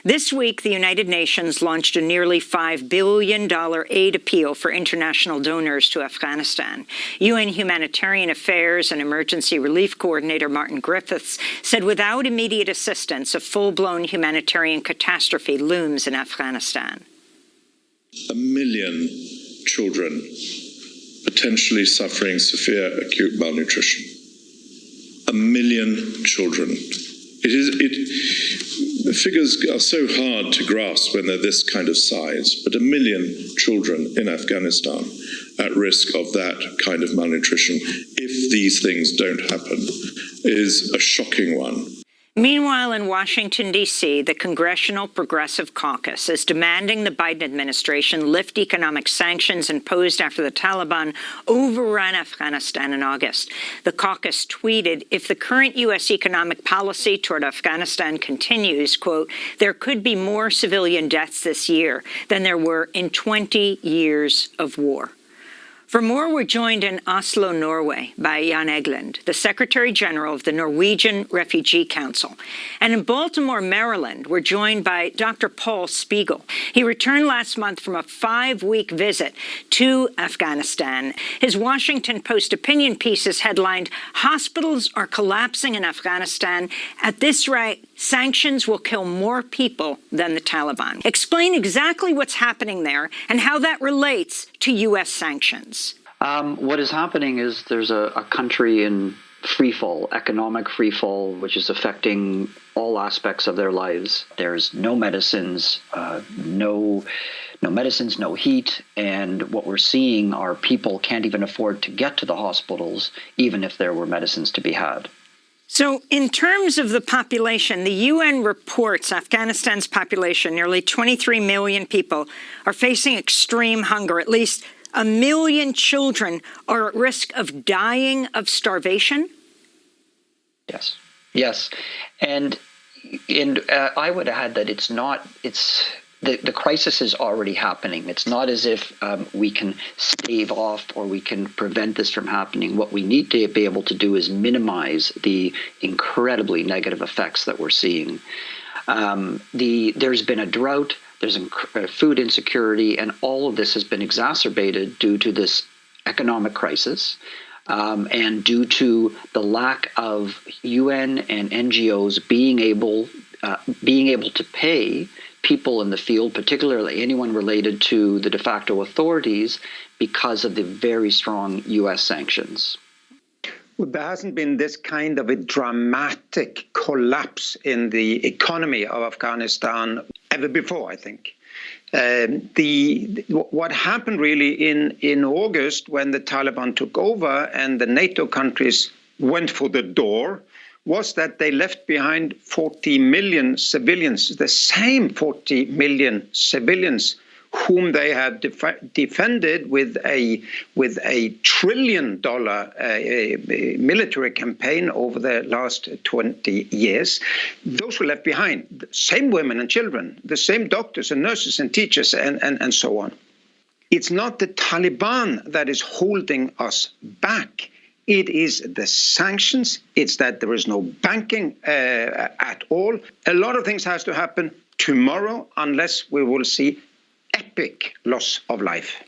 This week, the United Nations launched a nearly $5 billion aid appeal for international donors to Afghanistan. UN Humanitarian Affairs and Emergency Relief Coordinator Martin Griffiths said without immediate assistance, a full-blown humanitarian catastrophe looms in Afghanistan. 1 million children potentially suffering severe acute malnutrition. 1 million children. The figures are so hard to grasp when they're this kind of size, but 1 million children in Afghanistan at risk of that kind of malnutrition, if these things don't happen, is a shocking one. Meanwhile, in Washington, D.C., the Congressional Progressive Caucus is demanding the Biden administration lift economic sanctions imposed after the Taliban overran Afghanistan in August. The caucus tweeted, if the current U.S. economic policy toward Afghanistan continues, quote, there could be more civilian deaths this year than there were in 20 years of war. For more, we're joined in Oslo, Norway, by Jan Egeland, the Secretary General of the Norwegian Refugee Council. And in Baltimore, Maryland, we're joined by Dr. Paul Spiegel. He returned last month from a 5-week visit to Afghanistan. His Washington Post opinion piece is headlined, Hospitals are collapsing in Afghanistan. At this rate, sanctions will kill more people than the Taliban. Explain exactly what's happening there and how that relates to U.S. sanctions. What is happening is there's a country in freefall, economic freefall, which is affecting all aspects of their lives. There's no medicines, no heat, and what we're seeing are people can't even afford to get to the hospitals, even if there were medicines to be had. So in terms of the population, the UN reports Afghanistan's population, nearly 23 million people, are facing extreme hunger. At least 1 million children are at risk of dying of starvation? Yes. And I would add that the crisis is already happening. It's not as if we can stave off or we can prevent this from happening. What we need to be able to do is minimize the incredibly negative effects that we're seeing. There's been a drought, there's food insecurity, and all of this has been exacerbated due to this economic crisis and due to the lack of UN and NGOs being able to pay people in the field, particularly anyone related to the de facto authorities, because of the very strong U.S. sanctions. Well, there hasn't been this kind of a dramatic collapse in the economy of Afghanistan ever before, I think. What happened really in August when the Taliban took over and the NATO countries went for the door was that they left behind 40 million civilians, the same 40 million civilians whom they had defended with a $1 trillion military campaign over the last 20 years. Those were left behind. The same women and children, the same doctors and nurses and teachers and so on. It's not the Taliban that is holding us back. It is the sanctions. It's that there is no banking at all. A lot of things has to happen tomorrow unless we will see epic loss of life.